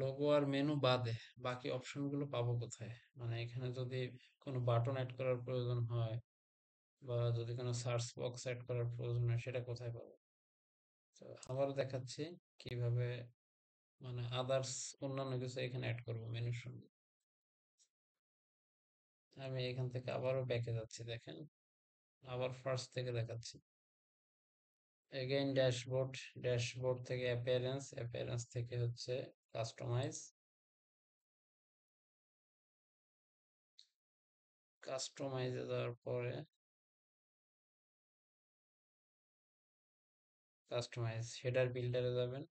Logo আর menu বাদে বাকি অপশনগুলো পাবো কোথায়? মানে এখানে যদি কোনো বাটন অ্যাড করার প্রয়োজন হয় বা যদি কোনো সার্চ বক্স অ্যাড করার প্রয়োজন হয় সেটা কোথায় পাবো? তো আবার দেখাচ্ছি কিভাবে মানে আদার্স অন্যান্য কিছু এখানে অ্যাড করবো মেনুর সঙ্গে। আমি এখান থেকে আবারও ব্যাকে যাচ্ছি, দেখেন আবার ফার্স্ট থেকে দেখাচ্ছি। এগেইন ড্যাশবোর্ড, ড্যাশবোর্ড থেকে অ্যাপিয়ারেন্স, অ্যাপিয়ারেন্স থেকে হচ্ছে কাস্টমাইজ, কাস্টমাইজে যাওয়ার পরে কাস্টমাইজ হেডার বিল্ডারে যাবেন।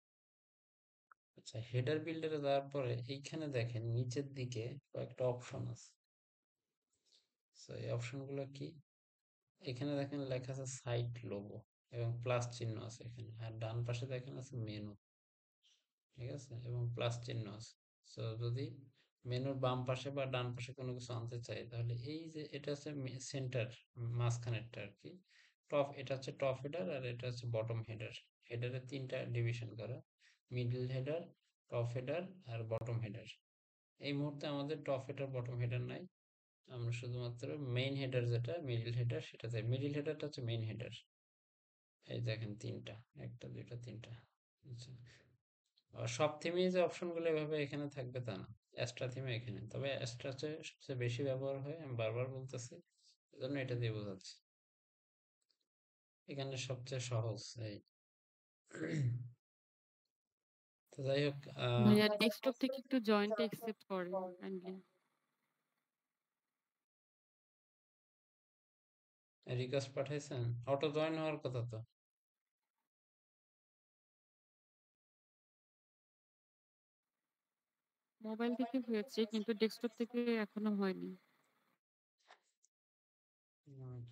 আচ্ছা, হেডার বিল্ডারে যাওয়ার পরে এইখানে দেখেন নিচের দিকে কয়েকটা অপশন আছে। তো এই অপশনগুলো কি? এখানে দেখেন লেখা আছে সাইট লোগো এবং প্লাস চিহ্ন আছে এখানে, আর ডান পাশে দেখেন আছে মেনু, ঠিক আছে, এবং প্লাস চিহ্ন আছে। তো যদি মেনুর বাম পাশে বা ডান পাশে কোনো কিছু আনতে চাই তাহলে এই যে এটা হচ্ছে সেন্টার, মাঝখানেরটা আর কি, টপ, এটা হচ্ছে টপ হেডার আর এটা হচ্ছে বটম হেডার। হেডারে তিনটা ডিভিশন করা, মিডল হেডার, টপ হেডার আর বটম হেডার। এই মুহূর্তে আমাদের টপ হেডার বটম হেডার নাই, আমরা শুধুমাত্র মেইন হেডার যেটা মিডল হেডার সেটাতে, মিডল হেডারটা হচ্ছে মেইন হেডার। এই দেখেন তিনটা, একটা দুইটা তিনটা। আচ্ছা, আর সব থিমেই যে অপশনগুলো এভাবে এখানে থাকবে তা না, অ্যাস্ট্রা থিমে এখানে, তবে অ্যাস্ট্রা হচ্ছে সবচেয়ে বেশি ব্যবহার হয়, আমি বারবার বলতেছি, এজন্য এটা দিয়ে বোঝাচ্ছি। এখানে সবচেয়ে সহজ এই। তো যাই হোক, ভাইয়া ডেস্কটপ থেকে একটু জয়েন্টটা একসেপ্ট করেন কাইন্ডলি। রিকোয়েস্ট পাঠাইছেন, অটো জয়েন হওয়ার কথা তো। মোবাইল থেকে হয়েছে কিন্তু ডেস্কটপ থেকে এখনো হয়নি।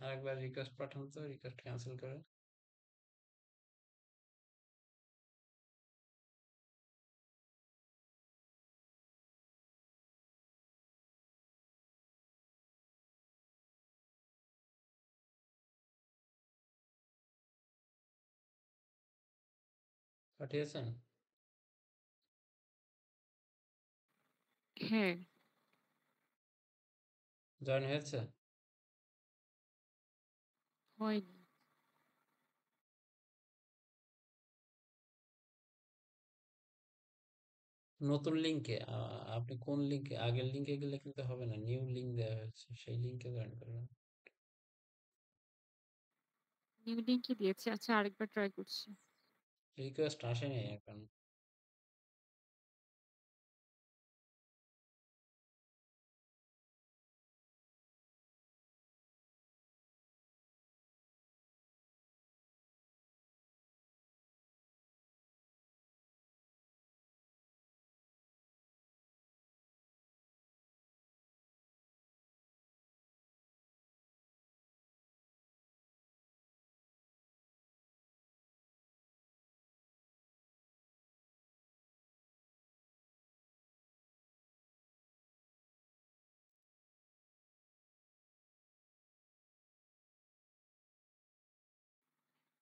আরেকবার রিকোয়েস্ট পাঠান তো, রিকোয়েস্ট ক্যান্সেল করে। পাঠিয়েছেন? হ্যাঁ, জয়েন হয়েছে? হয়নি। নতুন লিঙ্কে, আপনি কোন লিঙ্কে, আগের লিঙ্কে গেলে কিন্তু হবে না, নিউ লিঙ্ক দেওয়া হয়েছে, সেই লিঙ্কে জয়েন করবেন। নিউ লিংকই দিয়েছি। আচ্ছা আরেকবার ট্রাই করছি। রিকোয়েস্ট আসেনি এখন।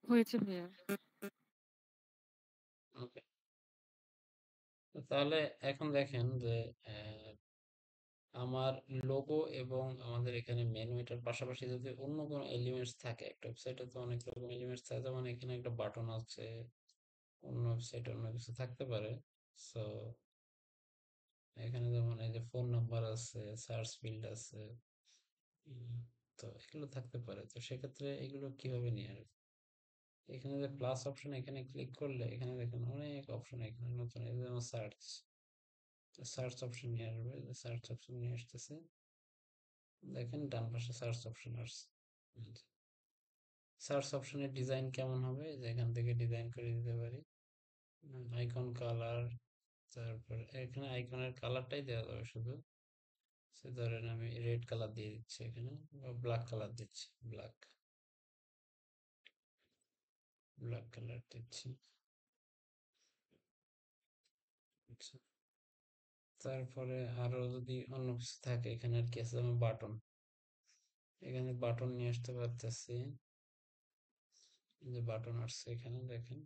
হয়েছে ভাইয়া। ওকে, তাহলে এখন দেখেন যে আমার লোগো এবং আমাদের এখানে মেনু, এটার পাশাপাশি যদি অন্য কোনো এলিমেন্টস থাকে, একটা ওয়েবসাইটে তো অনেক রকম এলিমেন্টস থাকে, যেমন এখানে একটা বাটন আছে, অন্য ওয়েবসাইটে অন্য কিছু থাকতে পারে। সো এখানে যেমন এই যে ফোন নাম্বার আছে, সার্চ ফিল্ড আছে, উম, তো এগুলো থাকতে পারে। তো সেক্ষেত্রে এগুলো কিভাবে নিয়ে আসবে? এখানে যে প্লাস অপশন, এখানে ক্লিক করলে এখানে দেখেন অনেক অপশন, এখানে নতুন এই যে যেমন সার্চ, সার্চ অপশন নিয়ে আসবে, সার্চ অপশন নিয়ে আসতেছে, দেখেন ডান পাশে সার্চ অপশন আসছে। সার্চ অপশনের ডিজাইন কেমন হবে, যে এখান থেকে ডিজাইন করে দিতে পারি, আইকন কালার, তারপর এখানে আইকনের কালারটাই দেওয়া যাবে শুধু, সে ধরেন আমি রেড কালার দিয়ে দিচ্ছি এখানে, বা ব্ল্যাক কালার দিচ্ছি, ব্ল্যাক, ব্ল্যাক কালার দিচ্ছি। আচ্ছা, তারপরে আরো যদি অন্য কিছু থাকে এখানে আর কি আছে, যেমন বাটন, এখানে বাটন নিয়ে আসতে পারতেছি, এই যে বাটন আসছে এখানে দেখেন,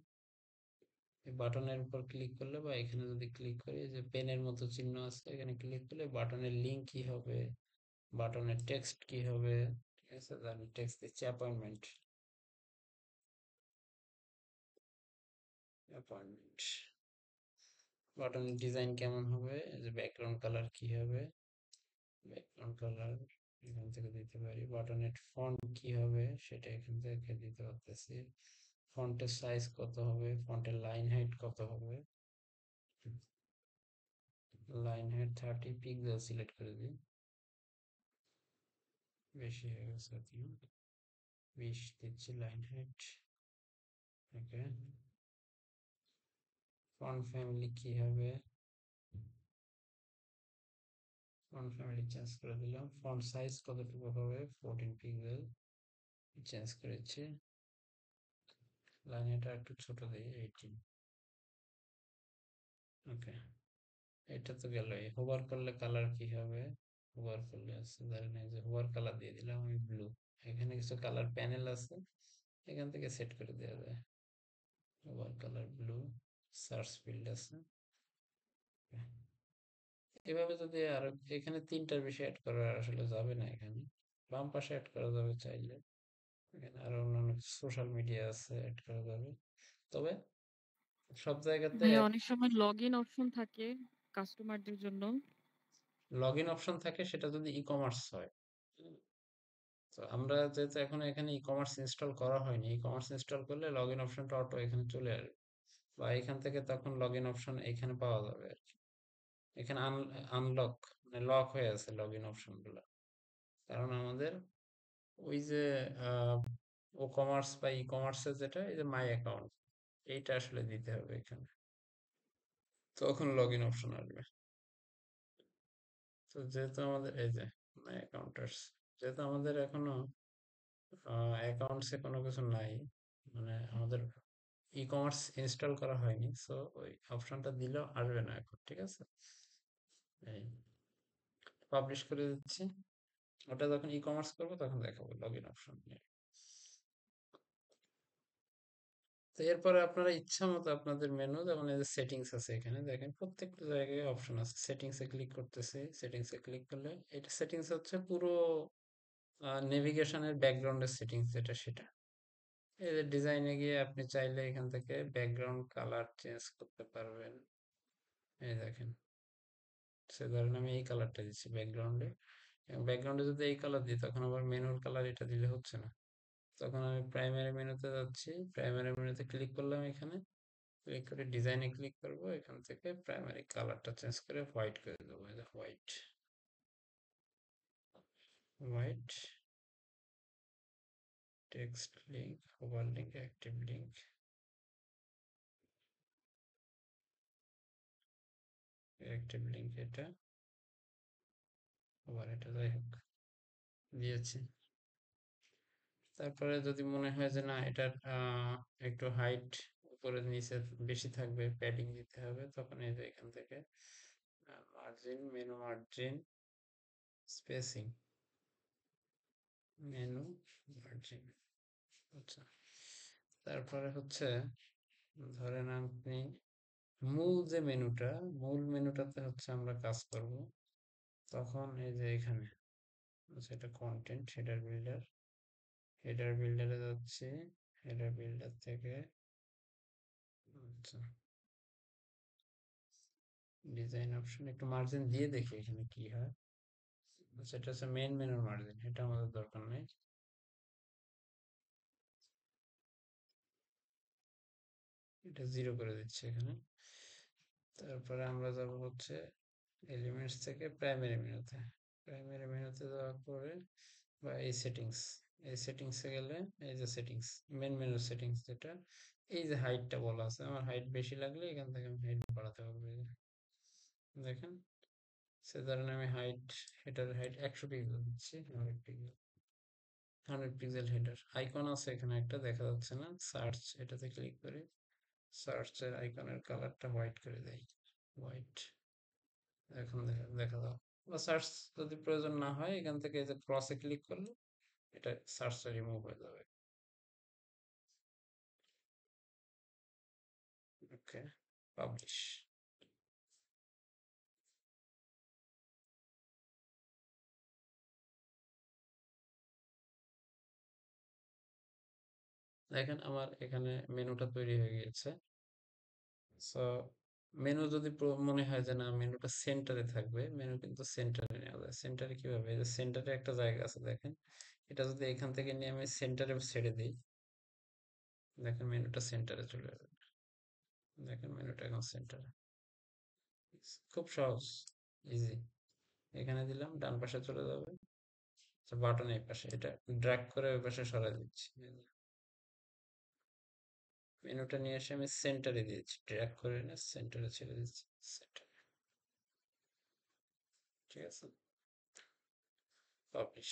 এই বাটনের উপর ক্লিক করলে বা এখানে যদি ক্লিক করি, যে পেনের মতো চিহ্ন আছে এখানে ক্লিক করলে বাটনের লিঙ্ক কি হবে, বাটনের টেক্সট কি হবে, ঠিক আছে? আমি টেক্সট দিচ্ছি অ্যাপয়েন্টমেন্ট, অ্যাপয়েন্টমেন্ট। বাটনের ডিজাইন কেমন হবে, যে ব্যাকগ্রাউন্ড কালার কি হবে, ব্যাকগ্রাউন্ড কালার এখান থেকে দিতে পারি। বাটনের ফন্ট কি হবে সেটা এখান থেকে দিতে পারতেছি। ফন্টের সাইজ কত হবে, ফন্টের লাইন হাইট কত হবে, লাইন হাইট 30 পিক্সেল সিলেক্ট করে দিই, বেশি হয়ে গেছে, 20 দিচ্ছি লাইন হাইট। ওকে, ফন্ট ফ্যামিলি কি হবে, ফন্ট ফ্যামিলি চেঞ্জ করে দিলাম। ফন্ট সাইজ কতটুকু হবে, 14 পিক্সেল চেঞ্জ করেছি। লাইন হাইট একটু ছোট দিই, 18। ওকে, এটা তো গেলই। হোভার করলে কালার কি হবে, হোভার করলে আছে ধরেন এই যে হোভার কালার দিয়ে দিলাম আমি ব্লু। এখানে কিছু কালার প্যানেল আছে, এখান থেকে সেট করে দেওয়া যায়। Hover colour blue, search field আছে। এভাবে যদি আর এখানে তিনটার বেশি অ্যাড করা আসলে যাবে না, এখানে বাম পাশে অ্যাড করা যাবে চাইলে, এখানে আরো অন্যান্য সোশ্যাল মিডিয়া আছে অ্যাড করা যাবে, তবে সব জায়গাতে ভাইয়া অনেক সময় লগইন অপশন থাকে কাস্টমারদের জন্য। লগ ইন অপশন থাকে, সেটা যদি ই কমার্স হয়। হুম, তো আমরা যেহেতু এখন এখানে ই কমার্স ইনস্টল করা হয়নি, ই কমার্স ইনস্টল করলে লগ ইন অপশনটা অটো এখানে চলে আসবে, বা এখান থেকে তখন লগ ইন অপশন এখানে পাওয়া যাবে আর কি। এখানে আনলক মানে লক হয়ে আছে লগ ইন অপশন গুলা, কারণ আমাদের ওই যে ও কমার্স বা ই কমার্সের যেটা এই যে মাই অ্যাকাউন্ট, এইটা আসলে দিতে হবে এখানে, তখন লগ ইন অপশন আসবে। তো যেহেতু আমাদের এই যে মাই অ্যাকাউন্টার্স, যেহেতু আমাদের এখনো অ্যাকাউন্টসে কোনো কিছু নাই, মানে আমাদের ই কমার্স ইনস্টল করা হয়নি, সো ওই অপশনটা দিলেও আসবে না এখন, ঠিক আছে? এই পাবলিশ করে দিচ্ছি, ওটা যখন ই কমার্স করবো তখন দেখাবো লগ ইন অপশন নিয়ে। তো এরপরে আপনারা ইচ্ছা মতো আপনাদের মেনু, যেমন এই যে সেটিংস আছে, এখানে দেখেন প্রত্যেকটা জায়গায় অপশন আছে। সেটিংস এ ক্লিক করতেছে, সেটিংস এ ক্লিক করলে এটা সেটিংস হচ্ছে পুরো নেভিগেশনের ব্যাকগ্রাউন্ডের সেটিংস যেটা সেটা। এই যে ডিজাইনে গিয়ে আপনি চাইলে এখান থেকে ব্যাকগ্রাউন্ড কালার চেঞ্জ করতে পারবেন। এই দেখেন, সে ধরেন আমি এই কালারটা দিচ্ছি ব্যাকগ্রাউন্ডে, এবং ব্যাকগ্রাউন্ডে যদি এই কালার দিই তখন আবার মেনুর কালার এটা দিলে হচ্ছে না। তখন আমি প্রাইমারি মেনুতে যাচ্ছি, প্রাইমারি মেনুতে ক্লিক করলাম, এখানে ক্লিক করে ডিজাইনে ক্লিক করব, এখান থেকে প্রাইমারি কালারটা চেঞ্জ করে হোয়াইট করে দেবো, এই যে white, white, text link, over link, active link, active link এটা, আবার এটা যাই হোক দিয়েছি। তারপরে যদি মনে হয় যে না এটার একটু হাইট উপরে নিচে বেশি থাকবে, প্যাডিং দিতে হবে, তখন এই যে এখান থেকে margin, menu margin, spacing, menu margin. আচ্ছা, তারপরে হচ্ছে ধরেন আপনি মূল যে মেনুটা, মূল মেনুটাতে হচ্ছে আমরা কাজ করব, তখন এই যে এখানে সেটা কন্টেন্ট হেডার বিল্ডার, হেডার বিল্ডারে যাচ্ছি, হেডার বিল্ডার থেকে আচ্ছা ডিজাইন অপশন একটু মার্জিন দিয়ে দেখি এখানে কি হয়। আচ্ছা, এটা হচ্ছে মেন মেনুর মার্জিন, এটা আমাদের দরকার নেই, এটা 0 করে দিচ্ছি এখানে। তারপরে আমরা যাব হচ্ছে এলিমেন্টস থেকে প্রাইমারি মেনুতে, প্রাইমারি মেনুতে যাওয়ার পরে বা এই সেটিংস, এই সেটিংসে গেলে এই যে সেটিংস, মেন মেনু সেটিংস যেটা, এই যে হাইটটা বলা আছে, আমার হাইট বেশি লাগলে এখান থেকে আমি হাইট বাড়াতে পারবো, এই যে দেখেন। সে ধরেন আমি হাইট, হেডার হাইট 100 পিক্সেল দিচ্ছি, 100 পিক্সেল, 100 পিক্সেল হেডার। আইকন আছে এখানে একটা, দেখা যাচ্ছে না, সার্চ, এটাতে ক্লিক করে সার্চের আইকনের কালারটা হোয়াইট করে দেয়, হোয়াইট। এখন দেখা দাও, বা সার্চ যদি প্রয়োজন না হয় এখান থেকে এই যে ক্রসে ক্লিক করলে এটা সার্চটা রিমুভ হয়ে যাবে। ওকে, পাবলিশ। দেখেন আমার এখানে মেনুটা তৈরি হয়ে গেছে। সো মেনু যদি মনে হয় যে না মেনুটা সেন্টারে থাকবে, মেনু কিন্তু সেন্টারে নেওয়া যায়। সেন্টারে কিভাবে? এই যে সেন্টারে একটা জায়গা আছে দেখেন, এটা যদি এখান থেকে নিয়ে আমি সেন্টারে ছেড়ে দিই, দেখেন মেনুটা সেন্টারে চলে যাবে। দেখেন মেনুটা এখন সেন্টারে। খুব সহজ, ইজি। এখানে দিলাম, ডান পাশে চলে যাবে। বাটন এই পাশে, এটা ড্র্যাগ করে ওই পাশে সরাই দিচ্ছি। মেনুটা নিয়ে এসে আমি সেন্টারে দিয়েছি, ড্র্যাগ করে না সেন্টারে ছেড়ে দিচ্ছি। সেন্টার, ঠিক আছে, পাবলিশ।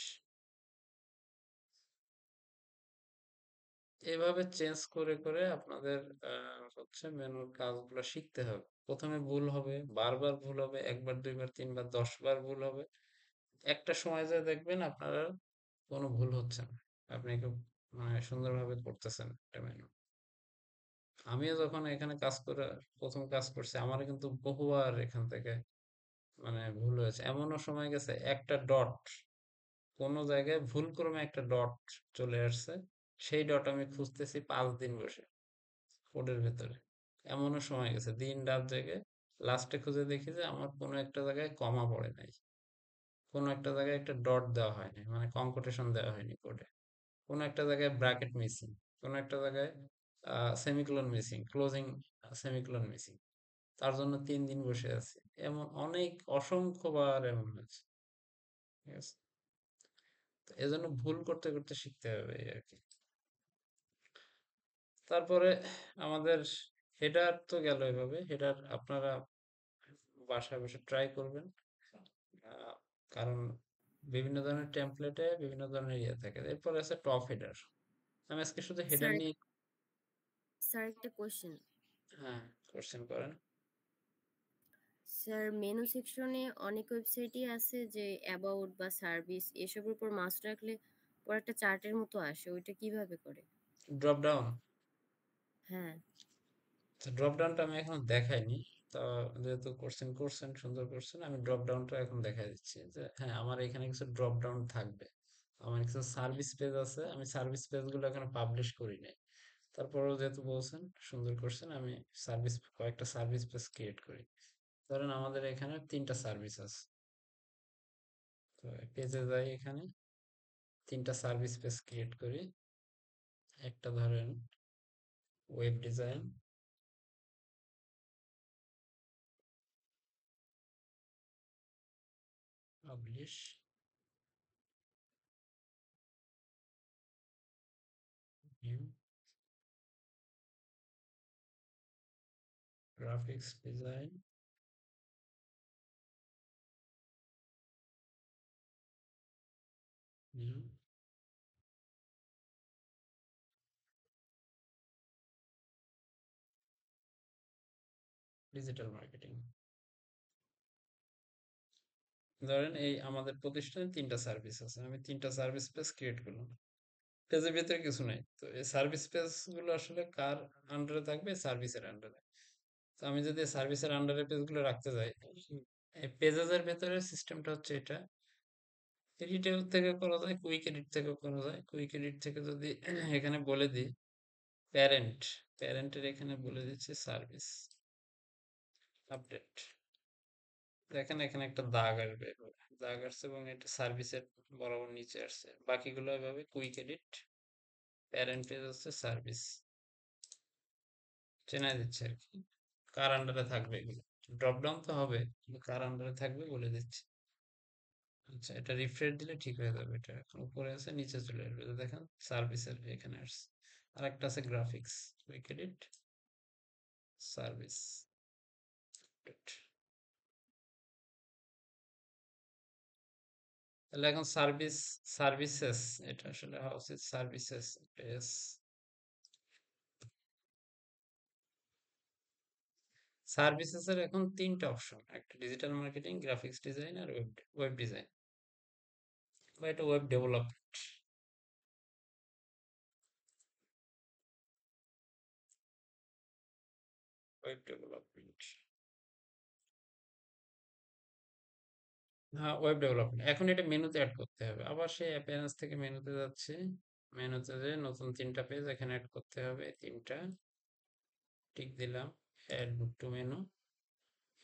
এভাবে চেঞ্জ করে করে আপনাদের হচ্ছে মেনুর কাজগুলো শিখতে হবে। প্রথমে ভুল হবে, বারবার ভুল হবে, একবার দুইবার তিনবার 10 বার ভুল হবে। একটা সময় যায় দেখবেন আপনার আর কোনো ভুল হচ্ছে না, আপনি খুব মানে সুন্দরভাবে করতেছেন একটা মেনু। আমিও যখন এখানে কাজ করে প্রথম কাজ করছি, আমারও কিন্তু বহুবার এখান থেকে মানে ভুল হয়েছে। এমনও সময় গেছে একটা ডট, কোনো জায়গায় ভুল ক্রমে একটা ডট চলে আসছে, সেই ডট আমি খুঁজতেছি 5 দিন বসে কোডের ভেতরে। এমনও সময় গেছে দিন রাত জেগে, লাস্টে খুঁজে দেখি যে আমার কোনো একটা জায়গায় কমা পড়ে নাই, কোনো একটা জায়গায় একটা ডট দেওয়া হয়নি, মানে কনকোটেশন দেওয়া হয়নি কোডে, কোনো একটা জায়গায় ব্র্যাকেট মিসিং, কোনো একটা জায়গায় semicolon missing, closing semicolon missing. তার জন্য 3 দিন বসে আছি। এমন অনেক অসংখ্যবার এমন হয়েছে, ঠিক আছে। তো এজন্য ভুল করতে করতে শিখতে হবে এই আর কি। তারপরে আমাদের হেডার তো গেল, এভাবে হেডার আপনারা বাসায় বসে ট্রাই করবেন। আহ, কারণ বিভিন্ন ধরনের টেমপ্লেটে বিভিন্ন ধরনের ইয়ে থাকে। এরপর আছে টপ হেডার। আমি আজকে শুধু হেডার স্যার নিয়ে। স্যার একটা কোশ্চেন। হ্যাঁ, কোশ্চেন করেন। স্যার মেনু সেকশনে অনেক ওয়েবসাইটই আছে যে অ্যাবাউট বা সার্ভিস এসবের উপর মাউস রাখলে পরে একটা চার্টের মতো আসে, ওইটা কিভাবে করে? ড্রপ ডাউন, হ্যাঁ। ড্রপ ডাউনটা আমি এখন দেখাইনি। তো যেহেতু কোশ্চেন করছেন, সুন্দর করছেন, আমি ড্রপ ডাউনটা এখন দেখাই দিচ্ছি যে হ্যাঁ আমার এখানে কিছু ড্রপ ডাউন থাকবে। আমার কিছু সার্ভিস পেজ আছে, আমি সার্ভিস পেজগুলো এখানে পাবলিশ করি নাই। তারপরেও যেহেতু বলছেন, সুন্দর করছেন, আমি কয়েকটা সার্ভিস পেজ ক্রিয়েট করি। ধরেন আমাদের এখানে 3টা সার্ভিস আছে, তো পেজে যাই, এখানে 3টা সার্ভিস পেজ ক্রিয়েট করি। একটা ধরেন web design, publish, new, graphics design, new, digital marketing. ধরেন এই আমাদের প্রতিষ্ঠানে 3টা সার্ভিস আছে, আমি 3টা সার্ভিস পেজ ক্রিয়েট করলাম। পেজের ভিতরে কিছু নাই, তো এই সার্ভিস পেজ গুলো আসলে কার আন্ডারে থাকবে? সার্ভিসের আন্ডারে। তো আমি যদি সার্ভিসের আন্ডারে পেজগুলো রাখতে যাই, এই পেজেস এর ভেতরে সিস্টেমটা হচ্ছে এটা। এডিটের থেকে করা যায়, কুইক এডিট থেকে করা যায়। কুইক এডিট থেকে যদি এখানে বলে দিই প্যারেন্ট, প্যারেন্টের এখানে বলে দিচ্ছি সার্ভিস আপডেট। দেখেন এখানে একটা দাগ আসবে, দাগ আসছে এবং এটা সার্ভিসের বরাবর নিচে আসছে। বাকিগুলো এভাবে কুইক এডিট, প্যারেন্ট পেজ হচ্ছে সার্ভিস, চেনাই দিচ্ছে আর কি কার আন্ডারে থাকবে এগুলো। ড্রপ ডাউন তো হবে, কিন্তু কার আন্ডারে থাকবে বলে দিচ্ছি। আচ্ছা, এটা রিফ্রেশ দিলে ঠিক হয়ে যাবে। এটা এখন উপরে আছে, নিচে চলে আসবে। তো দেখেন সার্ভিসের এখানে আসছে। আর একটা আছে গ্রাফিক্স, কুইক এডিট, সার্ভিস, তাহলে এখন সার্ভিসেস, এটা আসলে হওয়া উচিত সার্ভিসেস পেজ। সার্ভিসেস এর এখন 3টা অপশন, একটা ডিজিটাল মার্কেটিং, গ্রাফিক্স ডিজাইন আর ওয়েব ওয়েব ডিজাইন, বা এটা ওয়েব ডেভেলপমেন্ট। Web development. হ্যাঁ, ওয়েব ডেভেলপমেন্ট। এখন এটা মেনুতে অ্যাড করতে হবে। আবার সেই অ্যাপিয়ারেন্স থেকে মেনুতে যাচ্ছি। মেনুতে যে নতুন 3টা পেজ এখানে অ্যাড করতে হবে। 3টা টিক দিলাম। Add to menu.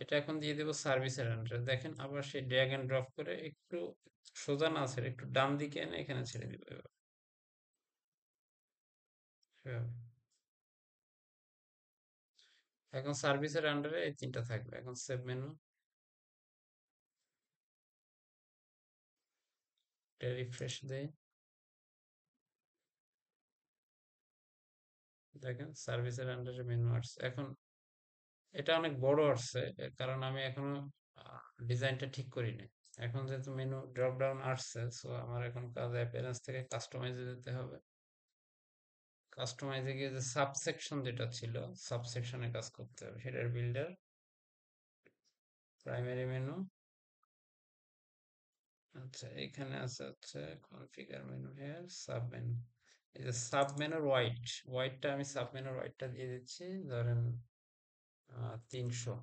এটা এখন দিয়ে দেবো সার্ভিসের আন্ডারে। দেখেন আবার সেই ড্র্যাগ এন্ড ড্রপ করে একটু সোজা না ছেড়ে একটু ডান দিকে এনে এখানে ছেড়ে দিব এবার। এভাবে। এখন সার্ভিসের আন্ডারে এই 3টা থাকবে। এখন সেভ মেনু, রিফ্রেশ দেই। দেখেন সার্ভিসের আন্ডারে মেনু আসছে। এখন এটা অনেক বড় আসছে, এর কারণ আমি এখনো ডিজাইনটা ঠিক করিনি। এখন যেহেতু মেনু ড্রপ ডাউন আসছে, সো আমার এখন কাজ অ্যাপিয়ারেন্স থেকে কাস্টমাইজে যেতে হবে। কাস্টমাইজে গিয়ে যে সাবসেকশন যেটা ছিল, সাবসেকশনে কাজ করতে হবে। Header builder, primary menu. আচ্ছা, এখানে আছে হচ্ছে configure menu here, sub menu. এই যে সাব মেনুর হোয়াইটটা আমি সাব মেনুর হোয়াইটটা দিয়ে দিচ্ছি, ধরেন 300।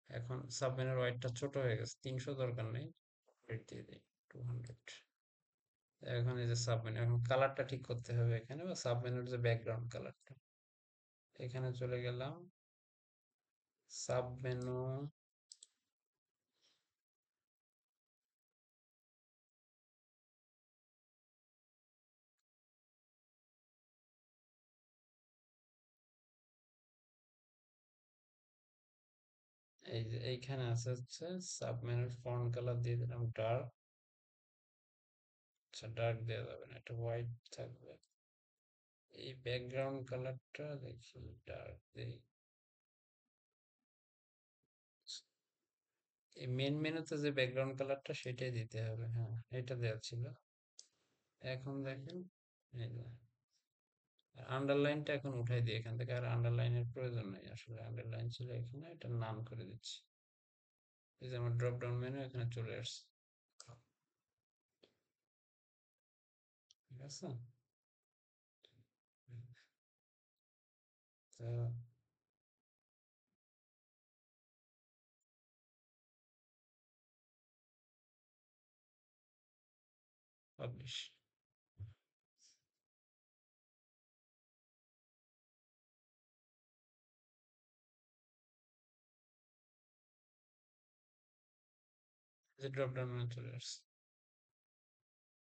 এখন সাব মেনুর হোয়াইটটা ছোট হয়ে গেছে, 300 দরকার নেই, 100 দিয়ে দিই, 200। এখন এই যে সাব মেনু, এখন কালারটা ঠিক করতে হবে এখানে, বা সাব মেনুর যে ব্যাকগ্রাউন্ড কালারটা। এখানে চলে গেলাম, সাব মেনু, এই যে এইখানে আছে হচ্ছে সাব মেনুর ফন্ট কালার দিয়ে দিলাম ডার্ক। আচ্ছা, ডার্ক দেওয়া যাবে না, এটা হোয়াইট থাকবে। এই ব্যাকগ্রাউন্ড কালারটা দেখি ডার্ক দেই। এই মেন মেনুতে যে ব্যাকগ্রাউন্ড কালারটা সেটাই দিতে হবে। হ্যাঁ, এটা দেওয়া ছিল। এখন দেখেন এই যে আন্ডারলাইনটা এখন উঠাই দিই এখান থেকে, আর আন্ডারলাইনের প্রয়োজন নেই আসলে। আন্ডারলাইন ছিল এখানে, এটা নাম করে দিচ্ছি। এই যে আমার ড্রপ ডাউন মেনু এখানে চলে আসছে। ঠিক আছে, তো পাবলিশ। যে ড্রপ ডাউন মেনু চলে আসছে।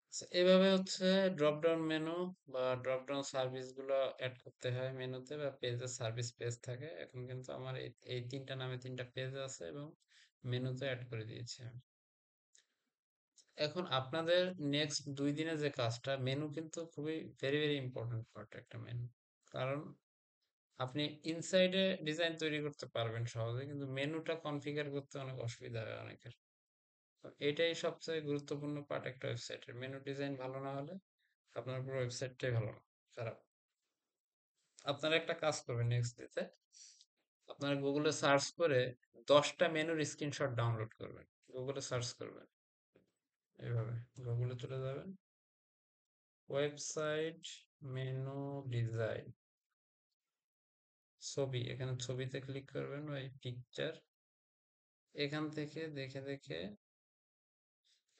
আচ্ছা, এভাবে হচ্ছে ড্রপ ডাউন মেনু বা ড্রপ ডাউন সার্ভিস গুলো অ্যাড করতে হয় মেনুতে, বা পেজে সার্ভিস পেজ থাকে। এখন কিন্তু আমার এই 3টা নামে 3টা পেজ আছে এবং মেনুতে অ্যাড করে দিয়েছি আমি। এখন আপনাদের নেক্সট 2 দিনে যে কাজটা, মেনু কিন্তু খুবই ভেরি ভেরি ইম্পর্টেন্ট পার্ট একটা মেনু। কারণ আপনি ইনসাইডে ডিজাইন তৈরি করতে পারবেন সহজে, কিন্তু মেনুটা কনফিগার করতে অনেক অসুবিধা হয় অনেকের। তো এটাই সবচেয়ে গুরুত্বপূর্ণ পার্ট একটা ওয়েবসাইটের। মেনু ডিজাইন ভালো না হলে আপনার পুরো ওয়েবসাইটটাই ভালো না, খারাপ। আপনারা একটা কাজ করবেন নেক্সট ডেতে, আপনারা গুগলে সার্চ করে 10টা মেনুর স্ক্রিনশট ডাউনলোড করবেন। গুগলে সার্চ করবেন, এইভাবে গুগলে চলে যাবেন, ওয়েবসাইট মেনু ডিজাইন, ছবি, এখানে ছবিতে ক্লিক করবেন, ওই পিকচার। এখান থেকে দেখে দেখে,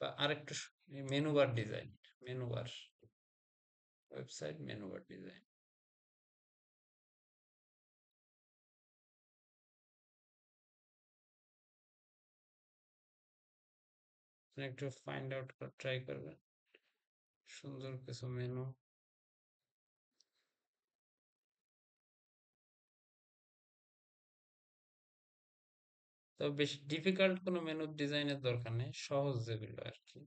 বা আরেকটু menu bar design, menu bar, website menu bar design. একটু ফাইন্ড আউট করার ট্রাই করবেন, সুন্দর কিছু মেনু। তবে বেশি ডিফিকাল্ট কোনো মেনুর ডিজাইনের দরকার নেই, সহজ যেগুলো আর কি।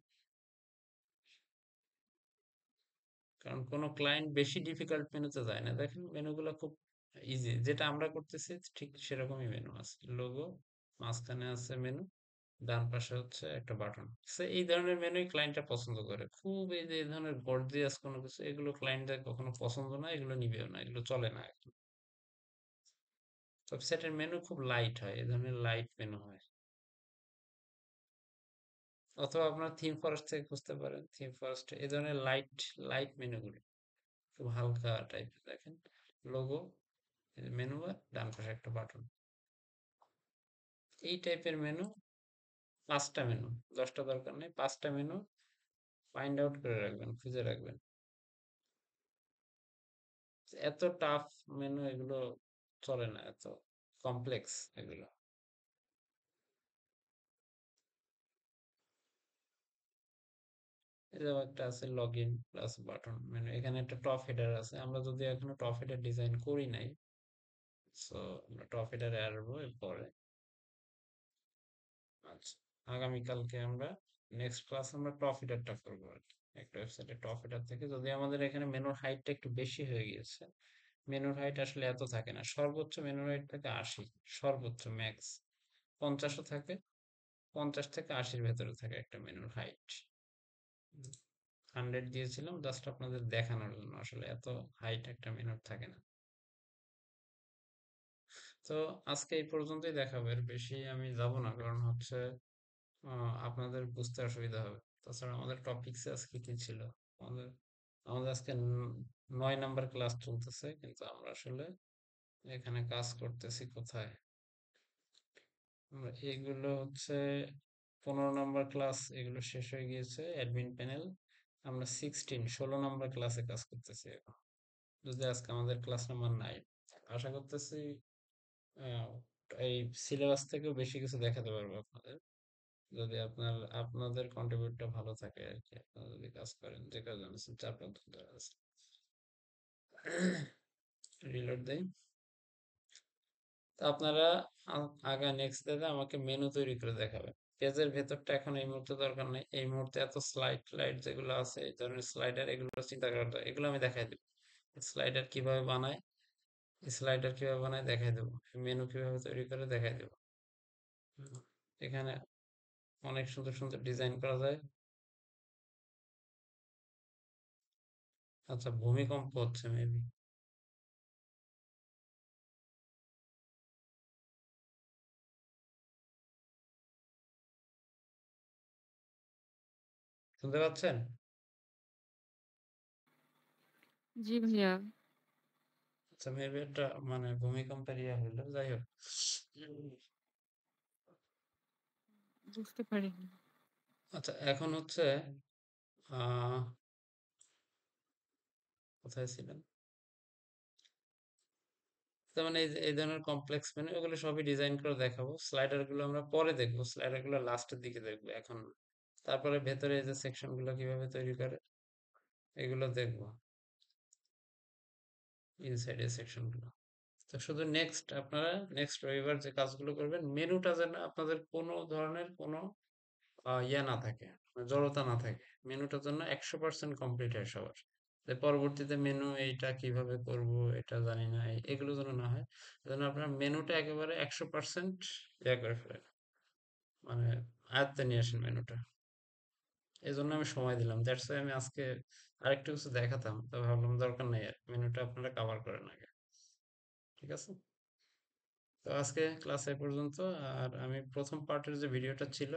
কারণ কোনো ক্লায়েন্ট বেশি ডিফিকাল্ট মেনুতে যায় না। দেখেন মেনুগুলো খুব ইজি, যেটা আমরা করতেছি ঠিক সেরকমই মেনু আছে। লোগো, মাঝখানে আছে মেনু, ডান পাশে হচ্ছে একটা বাটন। এই ধরনের মেনুই ক্লায়েন্টরা পছন্দ করে। খুব এই যে এই ধরনের গর্জিয়াস কোনো কিছু, এগুলো ক্লায়েন্টদের কখনো পছন্দ না, এগুলো নিবেও না, এগুলো চলে না এখন। ওয়েবসাইটের মেনু খুব লাইট হয়, এই ধরনের লাইট মেনু হয়। অথবা আপনার থিম ফরেস্ট থেকে খুঁজতে পারেন, থিম ফরেস্ট এই ধরনের লাইট লাইট মেনুগুলো খুব হালকা টাইপের। দেখেন লোগো, মেনু বার, ডান পাশে একটা বাটন। এই টাইপের মেনু, 5টা মেনু, 10টা দরকার নেই, 5টা মেনু ফাইন্ড আউট করে রাখবেন, খুঁজে রাখবেন। এত টাফ মেনু এগুলো চলে না, এত কমপ্লেক্স এগুলো। এই যে একটা আছে log in plus button menu, এখানে একটা টপ হেডার আছে, আমরা যদি এখনো টপ হেডার ডিজাইন করি নাই, সো আমরা টপ হেডারে আসবো এরপরে। আচ্ছা, আগামীকালকে আমরা নেক্সট ক্লাস আমরা টপ হেডারটা করবো আর কি। একটা ওয়েবসাইটে টপ হেডার থেকে যদি আমাদের এখানে মেনুর হাইটটা একটু বেশি হয়ে গিয়েছে, মেনুর হাইট আসলে এত থাকে না, সর্বোচ্চ মেনুর হাইট থাকে 80, সর্বোচ্চ ম্যাক্স 50ও থাকে, 50 থেকে 80-র ভেতরে থাকে একটা মেনুর হাইট। 100 দিয়েছিলাম জাস্ট আপনাদের দেখানোর জন্য, আসলে এত হাইট একটা মেনুর থাকে না। তো আজকে এই পর্যন্তই দেখাবো, এর বেশি আমি যাব না, কারণ হচ্ছে আপনাদের বুঝতে অসুবিধা হবে। তাছাড়া আমাদের টপিকসে আজকে কি ছিল, আমাদের আমাদের আজকে 9 নাম্বার ক্লাস চলতেছে, কিন্তু আমরা আসলে এখানে কাজ করতেছি কোথায়, আমরা এগুলো হচ্ছে 15 নাম্বার ক্লাস, এগুলো শেষ হয়ে গিয়েছে অ্যাডমিন প্যানেল, আমরা 16 নাম্বার ক্লাসে কাজ করতেছি এখন, যদি আজকে আমাদের ক্লাস নাম্বার 9। আশা করতেছি আহ, এই সিলেবাস থেকেও বেশি কিছু দেখাতে পারবো আপনাদের, যদি আপনাদের কন্ট্রিবিউটটা ভালো থাকে আর কি, আপনারা যদি কাজ করেন, যে কাজ আছেন 4-5 দিন ধরে আছে। রিলোড দেই। তো আপনারা আগা নেক্সট ডেতে আমাকে মেনু তৈরি করে দেখাবেন। পেজের ভেতরটা এখন এই মুহূর্তে দরকার নেই, এই মুহূর্তে এত স্লাইড যেগুলো আছে, এই ধরনের স্লাইডার, এগুলো চিন্তা করার দরকার, এগুলো আমি দেখাই দেবো। স্লাইডার কিভাবে বানায় দেখাই দেবো, মেনু কিভাবে তৈরি করে দেখাই দেবো। হুম, এখানে অনেক সুন্দর সুন্দর ডিজাইন করা যায়। আচ্ছা, ভূমিকম্প হচ্ছে মেবি, শুনতে পাচ্ছেন? জি ভাইয়া, আচ্ছা, মেবি একটা মানে ভূমিকম্পের ইয়ে হইলো, যাই হোক। বুঝতে পারিনি। আচ্ছা, এখন হচ্ছে আহ কোথায় ছিলেন, তার মানে এই ধরনের কমপ্লেক্স মেনু এগুলো সবই ডিজাইন করে দেখাবো, স্লাইডার গুলো আমরা পরে দেখবো, স্লাইডার গুলো লাস্টের দিকে দেখবো এখন না। তারপরে ভেতরে এই যে সেকশন গুলো কিভাবে তৈরি করে এগুলো দেখবো, ইনসাইড এই সেকশন গুলো। তো শুধু আপনারা নেক্সট রবিবার যে কাজগুলো করবেন, মেনুটা যেন আপনাদের কোনো ধরনের কোনো ইয়ে না থাকে, মানে জড়তা না থাকে, মেনুটার জন্য 100% কমপ্লিট হয় সবার। যে পরবর্তীতে মেনু এইটা কিভাবে করব, এটা জানি না, এগুলো যেন না হয়, যেন আপনার মেনুটা একেবারে 100% ইয়ে করে ফেলেন, মানে আয়ত্তে নিয়ে আসেন মেনুটা। এই জন্য আমি সময় দিলাম, দ্যাটস আমি আজকে আরেকটু কিছু দেখাতাম, তো ভাবলাম দরকার নেই, আর মেনুটা আপনারা কভার করেন আগে। ঠিক আছে, তো আজকে ক্লাস এ পর্যন্ত। আর আমি প্রথম পার্টের যে ভিডিওটা ছিল